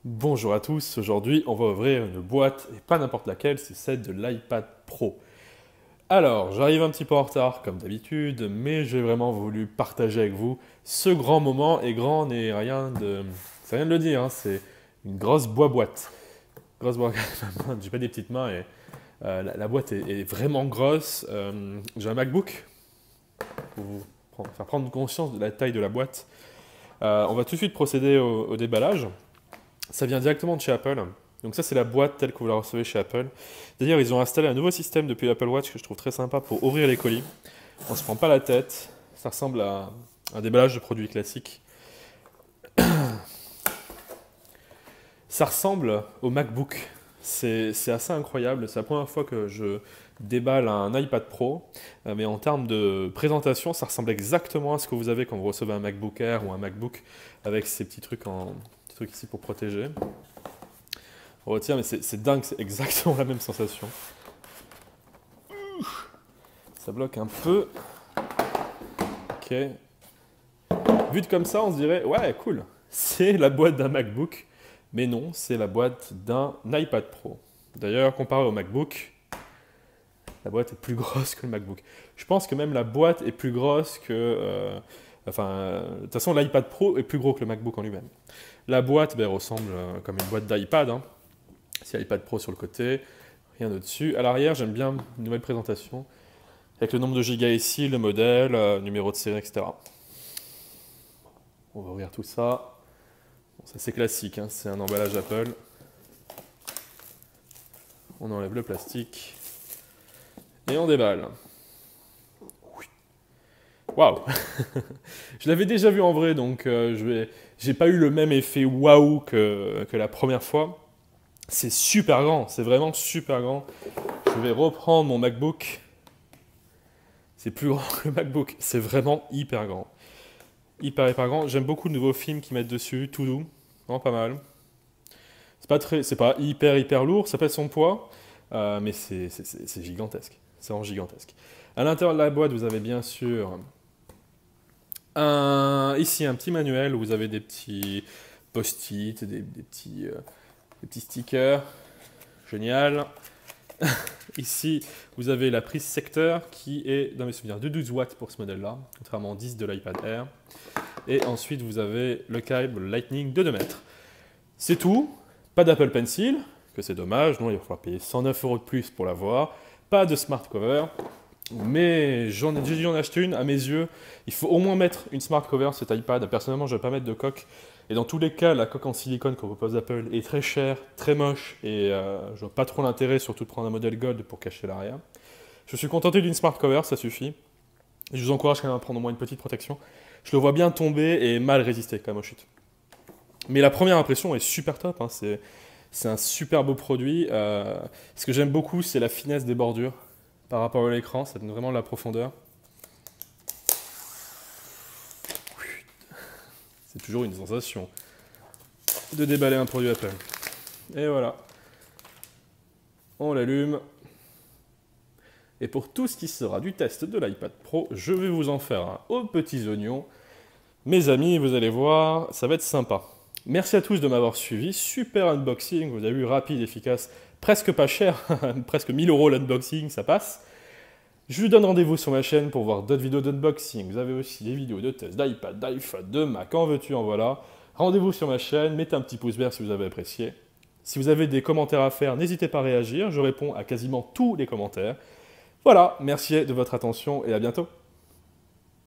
Bonjour à tous, aujourd'hui on va ouvrir une boîte, et pas n'importe laquelle, c'est celle de l'iPad Pro. Alors, j'arrive un petit peu en retard comme d'habitude, mais j'ai vraiment voulu partager avec vous ce grand moment, et grand n'est rien de... C'est rien de le dire, hein, c'est une grosse boîte. Grosse boîte, j'ai pas des petites mains, et la boîte est vraiment grosse. J'ai un MacBook, pour vous faire prendre conscience de la taille de la boîte. On va tout de suite procéder au déballage. Ça vient directement de chez Apple. Donc ça, c'est la boîte telle que vous la recevez chez Apple. D'ailleurs, ils ont installé un nouveau système depuis l'Apple Watch que je trouve très sympa pour ouvrir les colis. On ne se prend pas la tête. Ça ressemble à un déballage de produits classiques. Ça ressemble au MacBook. C'est assez incroyable. C'est la première fois que je déballe un iPad Pro. Mais en termes de présentation, ça ressemble exactement à ce que vous avez quand vous recevez un MacBook Air ou un MacBook avec ces petits trucs ici pour protéger. On retire, mais c'est dingue, c'est exactement la même sensation. Ça bloque un peu. Ok. Vu de comme ça, on se dirait, ouais, cool, c'est la boîte d'un MacBook. Mais non, c'est la boîte d'un iPad Pro. D'ailleurs, comparé au MacBook, la boîte est plus grosse que le MacBook. Je pense que même la boîte est plus grosse que... de toute façon, l'iPad Pro est plus gros que le MacBook en lui-même. La boîte ressemble comme une boîte d'iPad. Hein. C'est iPad Pro sur le côté, rien au-dessus. À l'arrière, j'aime bien une nouvelle présentation, avec le nombre de gigas ici, le modèle, numéro de série, etc. On va ouvrir tout ça. Bon, ça c'est classique, hein, c'est un emballage Apple. On enlève le plastique et on déballe. Waouh. Je l'avais déjà vu en vrai, donc j'ai pas eu le même effet waouh que la première fois. C'est super grand, c'est vraiment super grand. Je vais reprendre mon MacBook. C'est plus grand que le MacBook, c'est vraiment hyper grand. Hyper grand. J'aime beaucoup le nouveau film qu'ils mettent dessus, tout doux, vraiment pas mal. C'est pas hyper lourd, ça pèse son poids, mais c'est gigantesque. C'est vraiment gigantesque. À l'intérieur de la boîte, vous avez bien sûr ici un petit manuel où vous avez des petits post-it, des petits stickers. Génial. Ici, vous avez la prise secteur qui est, dans mes souvenirs, de 12 watts pour ce modèle-là, contrairement au 10 de l'iPad Air. Et ensuite, vous avez le câble Lightning de 2 mètres. C'est tout. Pas d'Apple Pencil, que c'est dommage. Non, il va falloir payer 109 € de plus pour l'avoir. Pas de smart cover. Mais j'en ai déjà acheté une, à mes yeux. Il faut au moins mettre une smart cover sur cet iPad. Personnellement, je ne vais pas mettre de coque. Et dans tous les cas, la coque en silicone qu'on propose Apple est très chère, très moche. Et je vois pas trop l'intérêt, surtout de prendre un modèle Gold pour cacher l'arrière. Je suis contenté d'une smart cover, ça suffit. Et je vous encourage quand même à prendre au moins une petite protection. Je le vois bien tomber et mal résister quand même aux chutes. Mais la première impression est super top. Hein. C'est un super beau produit. Ce que j'aime beaucoup, c'est la finesse des bordures par rapport à l'écran. Ça donne vraiment de la profondeur. C'est toujours une sensation de déballer un produit Apple. Et voilà. On l'allume. Et pour tout ce qui sera du test de l'iPad Pro, je vais vous en faire un aux petits oignons. Mes amis, vous allez voir, ça va être sympa. Merci à tous de m'avoir suivi. Super unboxing, vous avez vu, rapide, efficace, presque pas cher, presque 1000 € l'unboxing, ça passe. Je vous donne rendez-vous sur ma chaîne pour voir d'autres vidéos d'unboxing. Vous avez aussi des vidéos de tests d'iPad, d'iPhone, de Mac, en veux-tu, en voilà. Rendez-vous sur ma chaîne, mettez un petit pouce vert si vous avez apprécié. Si vous avez des commentaires à faire, n'hésitez pas à réagir, je réponds à quasiment tous les commentaires. Voilà, merci de votre attention et à bientôt.